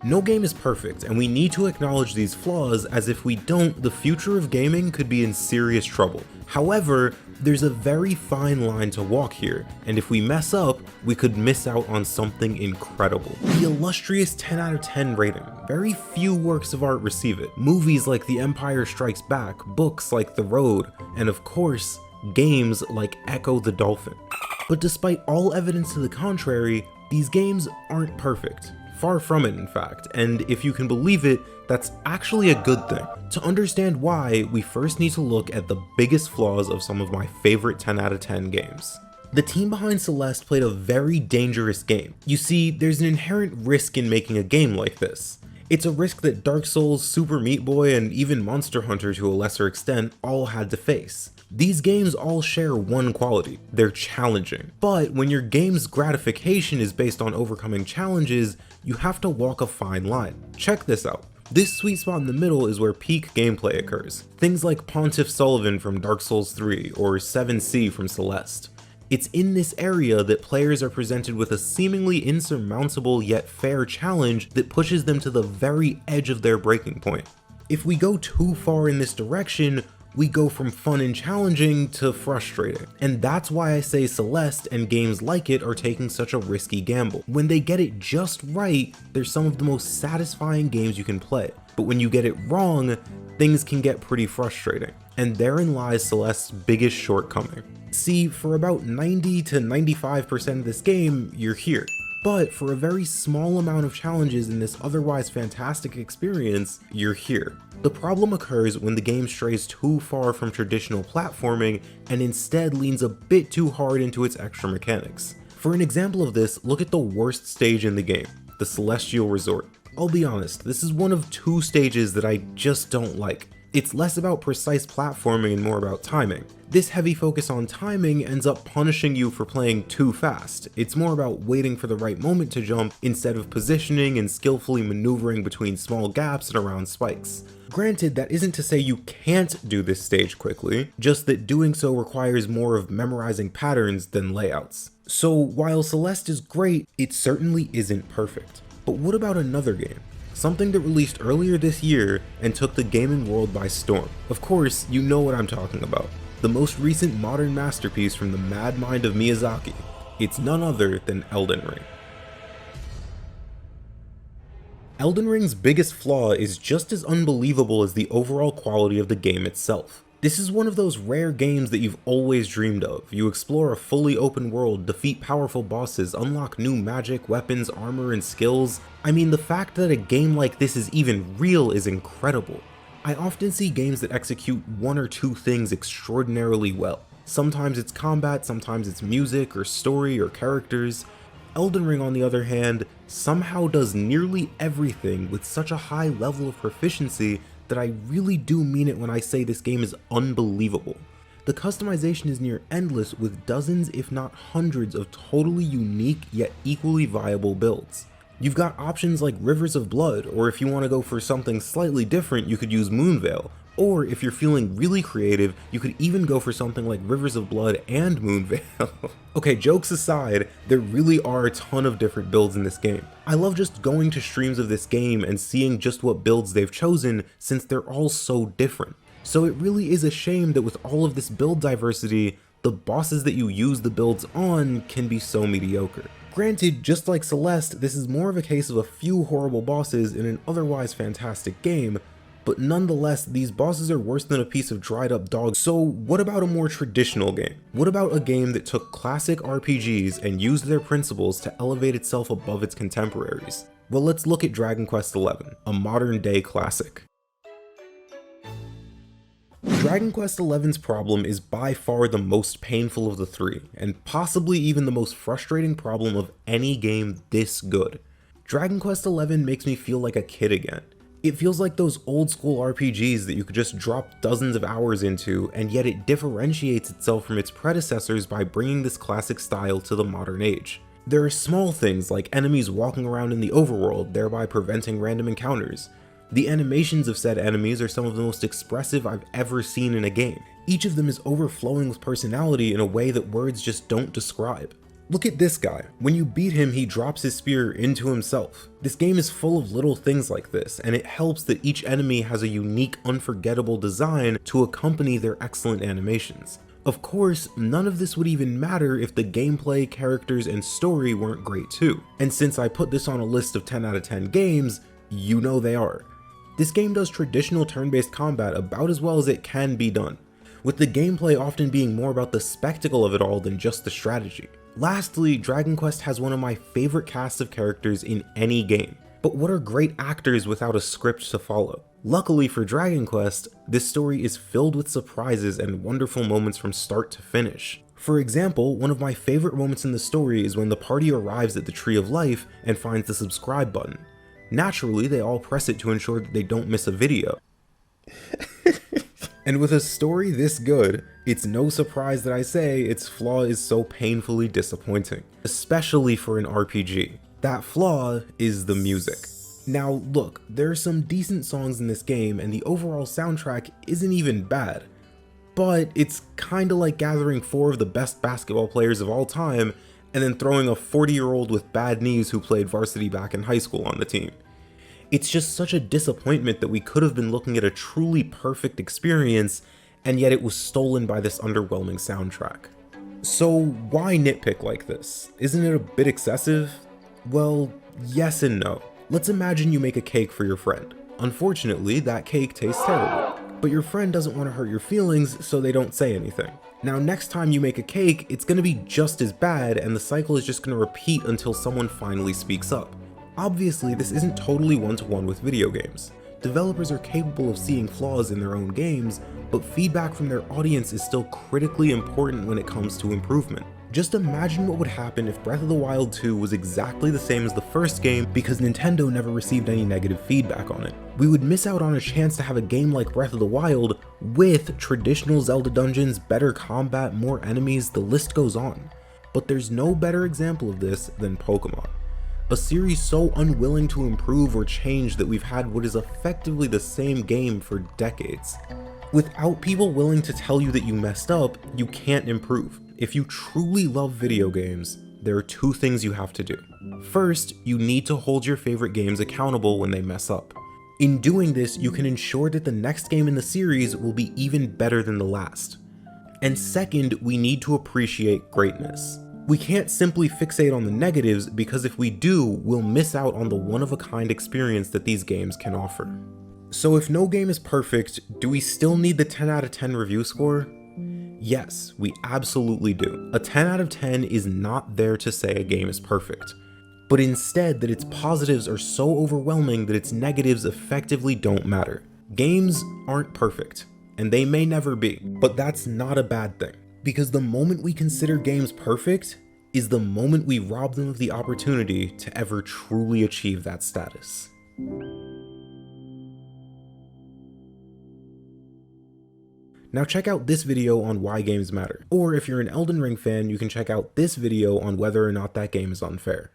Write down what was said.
No game is perfect, and we need to acknowledge these flaws, as if we don't, the future of gaming could be in serious trouble. However, there's a very fine line to walk here, and if we mess up, we could miss out on something incredible. The illustrious 10 out of 10 rating. Very few works of art receive it. Movies like The Empire Strikes Back, books like The Road, and of course, games like Echo the Dolphin. But despite all evidence to the contrary, these games aren't perfect. Far from it, in fact, and if you can believe it, that's actually a good thing. To understand why, we first need to look at the biggest flaws of some of my favorite 10 out of 10 games. The team behind Celeste played a very dangerous game. You see, there's an inherent risk in making a game like this. It's a risk that Dark Souls, Super Meat Boy, and even Monster Hunter to a lesser extent all had to face. These games all share one quality: they're challenging. But when your game's gratification is based on overcoming challenges, you have to walk a fine line. Check this out. This sweet spot in the middle is where peak gameplay occurs. Things like Pontiff Sullivan from Dark Souls 3 or 7C from Celeste. It's in this area that players are presented with a seemingly insurmountable yet fair challenge that pushes them to the very edge of their breaking point. If we go too far in this direction, we go from fun and challenging to frustrating. And that's why I say Celeste and games like it are taking such a risky gamble. When they get it just right, they're some of the most satisfying games you can play. But when you get it wrong, things can get pretty frustrating. And therein lies Celeste's biggest shortcoming. See, for about 90 to 95% of this game, you're here. But for a very small amount of challenges in this otherwise fantastic experience, you're here. The problem occurs when the game strays too far from traditional platforming and instead leans a bit too hard into its extra mechanics. For an example of this, look at the worst stage in the game, the Celestial Resort. I'll be honest, this is one of two stages that I just don't like. It's less about precise platforming and more about timing. This heavy focus on timing ends up punishing you for playing too fast. It's more about waiting for the right moment to jump instead of positioning and skillfully maneuvering between small gaps and around spikes. Granted, that isn't to say you can't do this stage quickly, just that doing so requires more of memorizing patterns than layouts. So while Celeste is great, it certainly isn't perfect. But what about another game? Something that released earlier this year and took the gaming world by storm. Of course, you know what I'm talking about. The most recent modern masterpiece from the mad mind of Miyazaki. It's none other than Elden Ring. Elden Ring's biggest flaw is just as unbelievable as the overall quality of the game itself. This is one of those rare games that you've always dreamed of. You explore a fully open world, defeat powerful bosses, unlock new magic, weapons, armor, and skills. I mean, the fact that a game like this is even real is incredible. I often see games that execute one or two things extraordinarily well. Sometimes it's combat, sometimes it's music or story or characters. Elden Ring, on the other hand, somehow does nearly everything with such a high level of proficiency that I really do mean it when I say this game is unbelievable. The customization is near endless, with dozens if not hundreds of totally unique yet equally viable builds. You've got options like Rivers of Blood, or if you want to go for something slightly different, you could use Moonveil. Or if you're feeling really creative, you could even go for something like Rivers of Blood and Moonveil. Okay, jokes aside, there really are a ton of different builds in this game. I love just going to streams of this game and seeing just what builds they've chosen, since they're all so different. So it really is a shame that with all of this build diversity, the bosses that you use the builds on can be so mediocre. Granted, just like Celeste, this is more of a case of a few horrible bosses in an otherwise fantastic game, but nonetheless, these bosses are worse than a piece of dried up dog. So what about a more traditional game? What about a game that took classic RPGs and used their principles to elevate itself above its contemporaries? Well, let's look at Dragon Quest XI, a modern day classic. Dragon Quest XI's problem is by far the most painful of the three, and possibly even the most frustrating problem of any game this good. Dragon Quest XI makes me feel like a kid again. It feels like those old school RPGs that you could just drop dozens of hours into, and yet it differentiates itself from its predecessors by bringing this classic style to the modern age. There are small things like enemies walking around in the overworld, thereby preventing random encounters. The animations of said enemies are some of the most expressive I've ever seen in a game. Each of them is overflowing with personality in a way that words just don't describe. Look at this guy. When you beat him, he drops his spear into himself. This game is full of little things like this, and it helps that each enemy has a unique, unforgettable design to accompany their excellent animations. Of course, none of this would even matter if the gameplay, characters, and story weren't great too. And since I put this on a list of 10 out of 10 games, you know they are. This game does traditional turn-based combat about as well as it can be done, with the gameplay often being more about the spectacle of it all than just the strategy. Lastly, Dragon Quest has one of my favorite casts of characters in any game. But what are great actors without a script to follow? Luckily for Dragon Quest, this story is filled with surprises and wonderful moments from start to finish. For example, one of my favorite moments in the story is when the party arrives at the Tree of Life and finds the subscribe button. Naturally, they all press it to ensure that they don't miss a video. And with a story this good, it's no surprise that I say its flaw is so painfully disappointing, especially for an RPG. That flaw is the music. Now look, there are some decent songs in this game and the overall soundtrack isn't even bad, but it's kinda like gathering 4 of the best basketball players of all time and then throwing a 40-year-old with bad knees who played varsity back in high school on the team. It's just such a disappointment that we could have been looking at a truly perfect experience, and yet it was stolen by this underwhelming soundtrack. So why nitpick like this? Isn't it a bit excessive? Well, yes and no. Let's imagine you make a cake for your friend. Unfortunately, that cake tastes terrible, but your friend doesn't want to hurt your feelings, so they don't say anything. Now next time you make a cake, it's going to be just as bad, and the cycle is just going to repeat until someone finally speaks up. Obviously, this isn't totally one-to-one with video games. Developers are capable of seeing flaws in their own games, but feedback from their audience is still critically important when it comes to improvement. Just imagine what would happen if Breath of the Wild 2 was exactly the same as the first game because Nintendo never received any negative feedback on it. We would miss out on a chance to have a game like Breath of the Wild with traditional Zelda dungeons, better combat, more enemies, the list goes on. But there's no better example of this than Pokemon. A series so unwilling to improve or change that we've had what is effectively the same game for decades. Without people willing to tell you that you messed up, you can't improve. If you truly love video games, there are 2 things you have to do. First, you need to hold your favorite games accountable when they mess up. In doing this, you can ensure that the next game in the series will be even better than the last. And second, we need to appreciate greatness. We can't simply fixate on the negatives because if we do, we'll miss out on the one-of-a-kind experience that these games can offer. So if no game is perfect, do we still need the 10 out of 10 review score? Yes, we absolutely do. A 10 out of 10 is not there to say a game is perfect, but instead that its positives are so overwhelming that its negatives effectively don't matter. Games aren't perfect, and they may never be, but that's not a bad thing. Because the moment we consider games perfect is the moment we rob them of the opportunity to ever truly achieve that status. Now check out this video on why games matter, or if you're an Elden Ring fan, you can check out this video on whether or not that game is unfair.